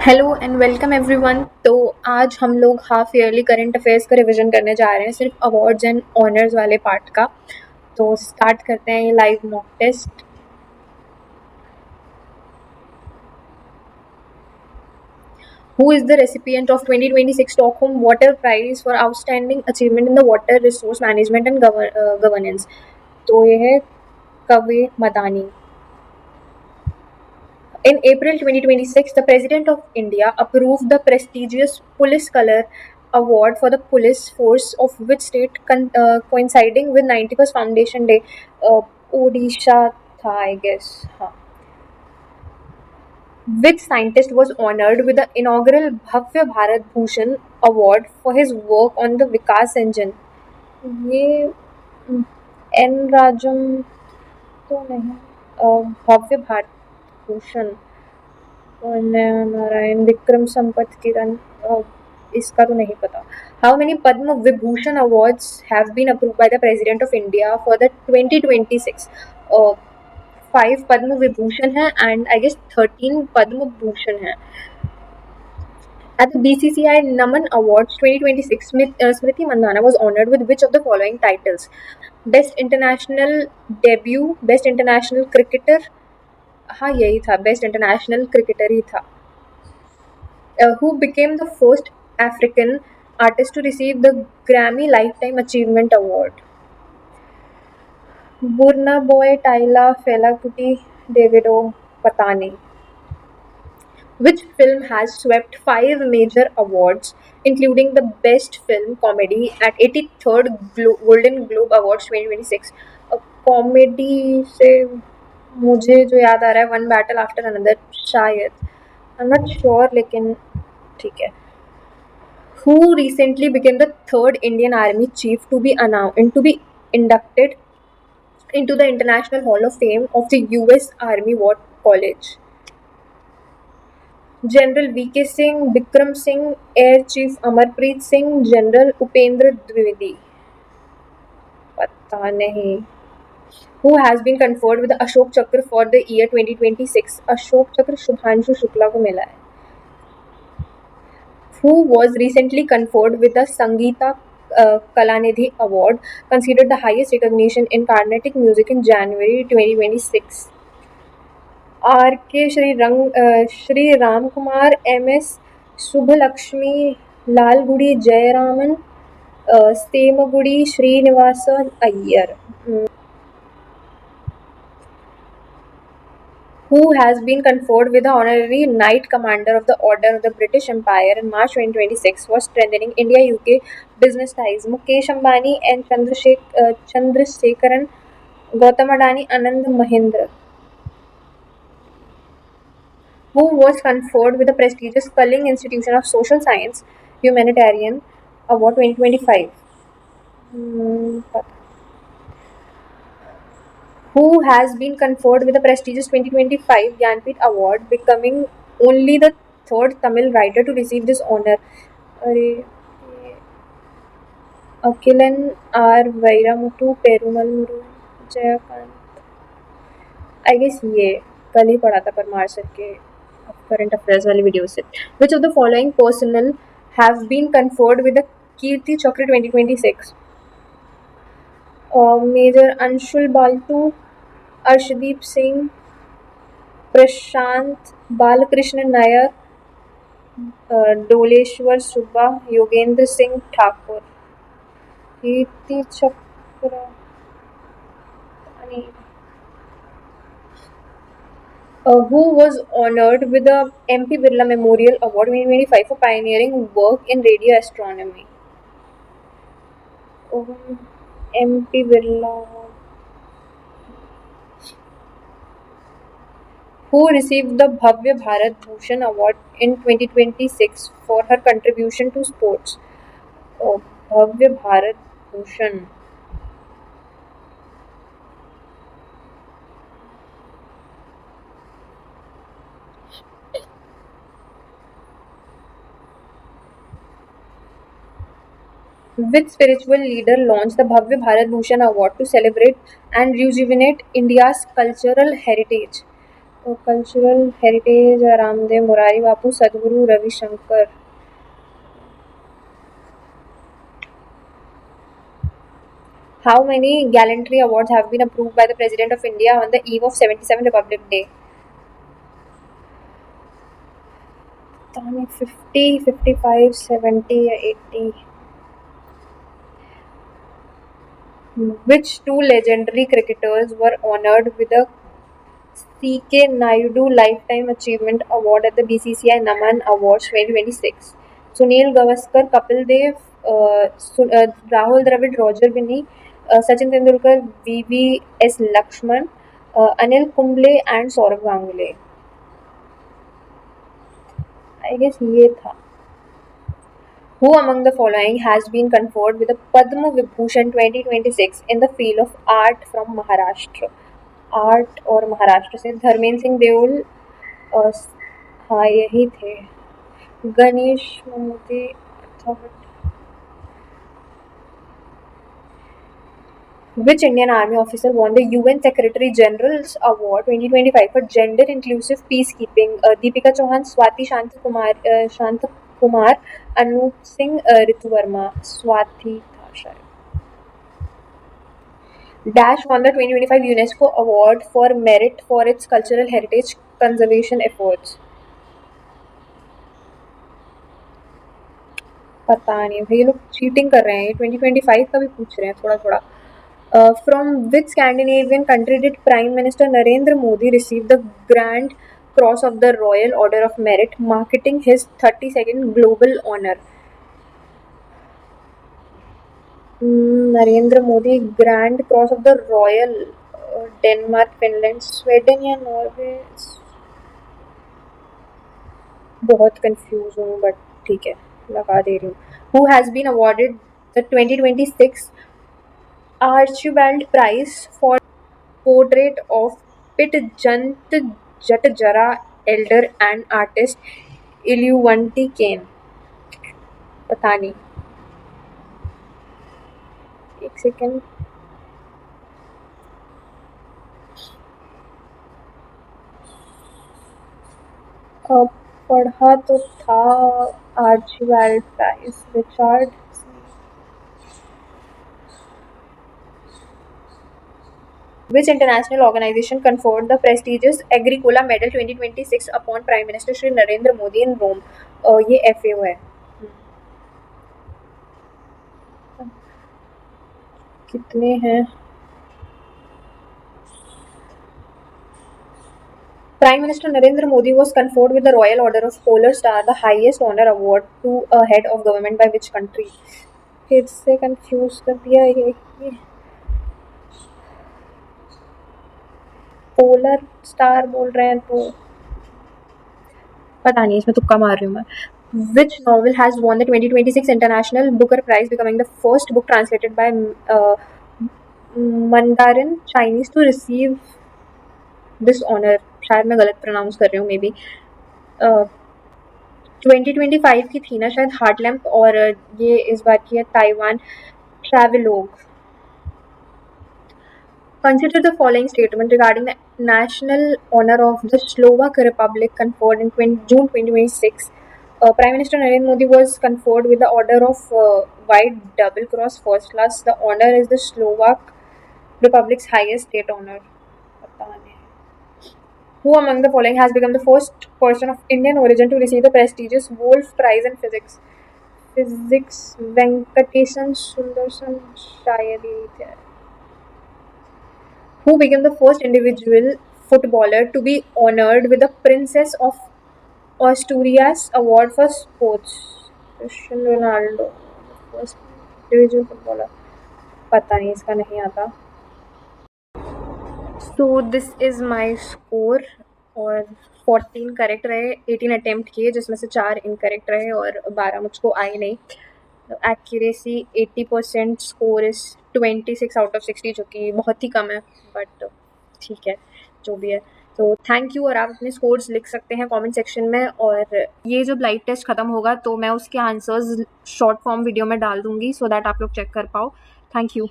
Hello and welcome everyone. तो आज हम लोग हाफ ईयरली करंट अफेयर्स का रिवीजन करने जा रहे हैं, सिर्फ अवार्ड्स एंड ऑनर्स वाले पार्ट का। तो स्टार्ट करते हैं ये live mock test. Who is the recipient of 2026 Stockholm Water Prize for outstanding achievement in the water resource management and governance? तो ये है कवे मदानी। In April 2026, the President of India approved the prestigious Police Colour Award for the police force of which state coinciding with 91st Foundation Day? Odisha था, I guess. हाँ. Which scientist was honoured with the inaugural Bhavya Bharat Bhushan Award for his work on the Vikas Engine? ये N राजम तो नहीं, भव्य भारत भूषण नारायण विक्रम संपत किरण, इसका तो नहीं पता। How many Padma Vibhushan awards have been approved by the president of India for the 2026? 5 Padma Vibhushan है and I guess 13 Padma Bhushan है। At the BCCI Naman Awards 2026, Smriti Mandhana was honored with which of the following titles? Best International Debut, Best International Cricketer, हाँ यही था, best international cricketer ही था। Who became the first African artist to receive the Grammy Lifetime Achievement Award? Burna Boy, Tyla, Fela Kuti, Davido, पता नहीं। Which film has swept 5 major awards, including the Best Film Comedy at 83rd Golden Globe Awards 2026? Comedy से मुझे जो याद आ रहा है one battle after another, शायद, I am not sure, लेकिन ठीक है। Who recently became the third Indian Army chief to be inducted into the International Hall of Fame of the US Army War College? General V.K. Singh, Bikram Singh, Air Chief Amarpreet Singh, General Upendra Dwivedi, पता नहीं। Who has been conferred with the Ashok Chakra for the year 2026? Ashok चक्र शुभांशु शुक्ला को मिला है। Who was recently conferred with the Sangeeta Kalanidhi Award, considered the highest recognition in Carnatic music in January 2026? R.K. Shri Ram Kumar, M.S. Subbalakshmi, Lalgudi Jayaraman, Stemagudi Srinivasa Iyer. Who has been conferred with the honorary Knight Commander of the Order of the British Empire in March 2026 for strengthening India-UK business ties? Mukesh Ambani, N. Chandrasekaran, Gautam Adani, Anand Mahindra. Who was conferred with the prestigious Culling Institution of Social Science Humanitarian Award 2025? Who has been conferred with the prestigious 2025 Jnanpith Award, becoming only the third Tamil writer to receive this honor? Akilan R. Vairamuthu, Perumal Muru, Jayakant. I guess ये कल ही पढ़ा था Parmar sir के current affairs वाली video से। Which of the following personnel have been conferred with the Kirti Chakra 2026? Major Anshul Baltu, Arshdeep Singh, Prashant Balakrishnan Nair, Doleshwar Subba, Yogendra Singh Thakur. Kirti Chakra. Who was honoured with the MP Birla Memorial Award 2025 for pioneering work in radio astronomy? MP Birla. Who received the Bhavya Bharat Bhushan Award in 2026 for her contribution to sports? Bhavya Bharat Bhushan. Which spiritual leader launched the Bhavya Bharat Bhushan Award to celebrate and rejuvenate India's cultural heritage? Cultural heritage Ramdev Murari Bapu Sadhguru Ravishankar. How many gallantry awards have been approved by the President of India on the eve of 77 Republic Day? 50, 55, 70, 80. Which two legendary cricketers were honoured with the C.K. Naidu Lifetime Achievement Award at the BCCI Naman Awards 2026? Sunil Gavaskar, Kapil Dev, Rahul Dravid, Roger Binny, Sachin Tendulkar, VVS Lakshman, Anil Kumble and Saurav Ganguly. I guess ये था. Who among the following has been conferred with the Padma Vibhushan 2026 in the field of art from Maharashtra? Art और महाराष्ट्र से धर्मेंद्र सिंह देओल. हाँ यही थे. Ganesh Modi. Which Indian Army officer won the UN Secretary General's Award 2025 for Gender Inclusive Peacekeeping? Deepika Chauhan, Swati Shant Kumar, Anup Singh, Ritu Verma. Swati था शायद. Dash won the 2025 UNESCO Award for Merit for its cultural heritage conservation efforts. पता नहीं भाई, ये लोग cheating कर रहे हैं. 2025 का भी पूछ रहे हैं थोड़ा थोड़ा. From which Scandinavian country did Prime Minister Narendra Modi receive the Grand Cross of the Royal Order of Merit, marking his 32nd global honor? Narendra Modi Grand Cross of the Royal. Denmark, Finland, Sweden या Norway. बहुत confuse हूँ but ठीक है लगा दे रही हूँ. Who has been awarded the 2026 Archibald Prize for portrait of Pit Jant Jatjara elder and artist Iluvanti Kane? पता नहीं. एक सेकेंड. पढ़ा तो था Archibald prize. Richard. Which international organization conferred the prestigious Agricola Medal 2026 upon Prime Minister Shri Narendra Modi in Rome? ये FAO है. कितने हैं? Prime Minister Narendra Modi was conferred with the Royal Order of Polar Star, the highest honor award to a head of government by which country? फिर से confuse कर दिया ये. Polar star बोल रहे हैं तो पता नहीं, इसमें तुक्का मार रही हूँ मैं. Which novel has won the 2026 International Booker Prize, becoming the first book translated by Mandarin Chinese to receive this honor? शायद मैं गलत प्रोनाउंस कर रही हूँ मे बी. 2025 की थी ना शायद हार्ट लैम्प, और ये इस बार की है Taiwan ट्रैवलोग. Consider the following statement regarding the national honor of the Slovak Republic conferred in June 2026. Prime Minister Narendra Modi was conferred with the Order of White Double Cross First Class. The honor is the Slovak Republic's highest state honor. Who among the following has become the first person of Indian origin to receive the prestigious Wolf Prize in Physics? Venkatesan Sundarsan शायद यही थे. Who became the first individual footballer to be honored with the Princess of Asturias Award for Sports? Cristiano Ronaldo, first individual footballer. पता नहीं, इसका नहीं आता. So this is my score. और 14 correct रहे, 18 अटेम्प्ट किए जिसमें से 4 इनकरेक्ट रहे और 12 मुझको आए नहीं. Accuracy 80%. Score is 26 out of 60, जो कि बहुत ही कम है बट ठीक है जो भी है. तो थैंक यू. और आप अपने स्कोर्स लिख सकते हैं कमेंट सेक्शन में. और ये जब लाइव टेस्ट ख़त्म होगा तो मैं उसके आंसर्स शॉर्ट फॉर्म वीडियो में डाल दूँगी सो दैट आप लोग चेक कर पाओ. Thank you.